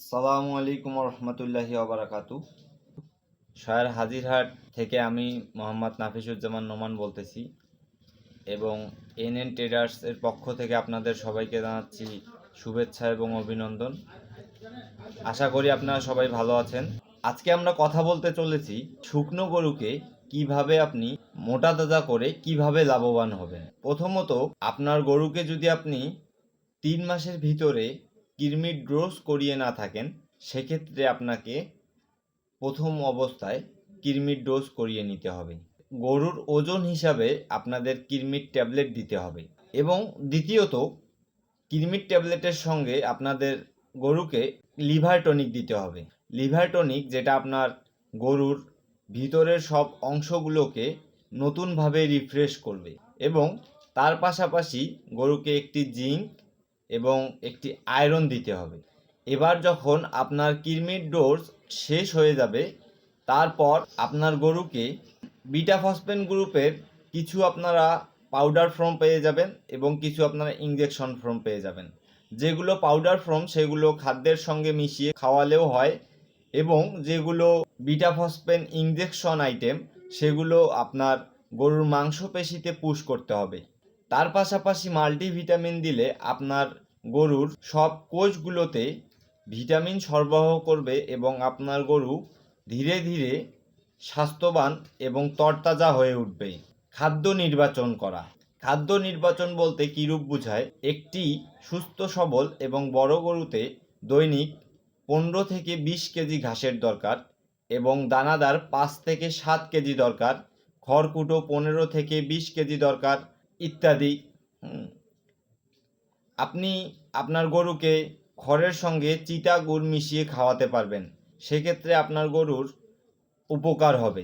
আসসালামু আলাইকুম রহমতুল্লাহি ওবারাকাতু। শহর হাজিরহাট থেকে আমি মোহাম্মদ নাফিসুজ্জামান নোমান বলতেছি এবং এনএন ট্রেডার্স এর পক্ষ থেকে আপনাদের সবাইকে জানাচ্ছি শুভেচ্ছা এবং অভিনন্দন। আশা করি আপনারা সবাই ভালো আছেন। আজকে আমরা কথা বলতে চলেছি শুকনো গরুকে কিভাবে আপনি মোটা তাজা করে কিভাবে লাভবান হবেন। প্রথমত, আপনার গরুকে যদি আপনি 3 মাসের ভিতরে কৃমির ডোজ করিয়ে না থাকেন, সেক্ষেত্রে আপনাকে প্রথম অবস্থায় কৃমির ডোজ করিয়ে নিতে হবে। গরুর ওজন হিসাবে আপনাদের কৃমির ট্যাবলেট দিতে হবে এবং দ্বিতীয়ত, কৃমির ট্যাবলেটের সঙ্গে আপনাদের গরুকে লিভার টনিক দিতে হবে। লিভার টনিক যেটা আপনার গরুর ভিতরের সব অংশগুলোকে নতুনভাবে রিফ্রেশ করবে এবং তার পাশাপাশি গরুকে একটি জিঙ্ক এবং একটি আয়রন দিতে হবে। এবার যখন আপনার কৃমির ডোজ শেষ হয়ে যাবে, তারপর আপনার গরুকে বিটা ফসফেন গ্রুপের কিছু আপনারা পাউডার ফর্ম পেয়ে যাবেন এবং কিছু আপনারা ইনজেকশন ফর্ম পেয়ে যাবেন। যেগুলো পাউডার ফর্ম সেগুলো খাদ্যের সঙ্গে মিশিয়ে খাওয়ালেও হয় এবং যেগুলো বিটা ফসফেন ইনজেকশন আইটেম সেগুলো আপনার গরুর মাংসপেশিতে পুশ করতে হবে। তার পাশাপাশি মাল্টিভিটামিন দিলে আপনার গরুর সব কোষগুলোতে ভিটামিন সরবরাহ করবে এবং আপনার গরু ধীরে ধীরে স্বাস্থ্যবান এবং তরতাজা হয়ে উঠবে। খাদ্য নির্বাচন করা। খাদ্য নির্বাচন বলতে কীরূপ বোঝায়? একটি সুস্থ সবল এবং বড় গরুতে দৈনিক 15 থেকে 20 কেজি ঘাসের দরকার এবং দানাদার 5 থেকে 7 কেজি দরকার, খড়কুটো 15 থেকে 20 কেজি দরকার ইত্যাদি। আপনি আপনার গরুকে খড়ের সঙ্গে চিটা গুড় মিশিয়ে খাওয়াতে পারবেন, সেক্ষেত্রে আপনার গরুর উপকার হবে।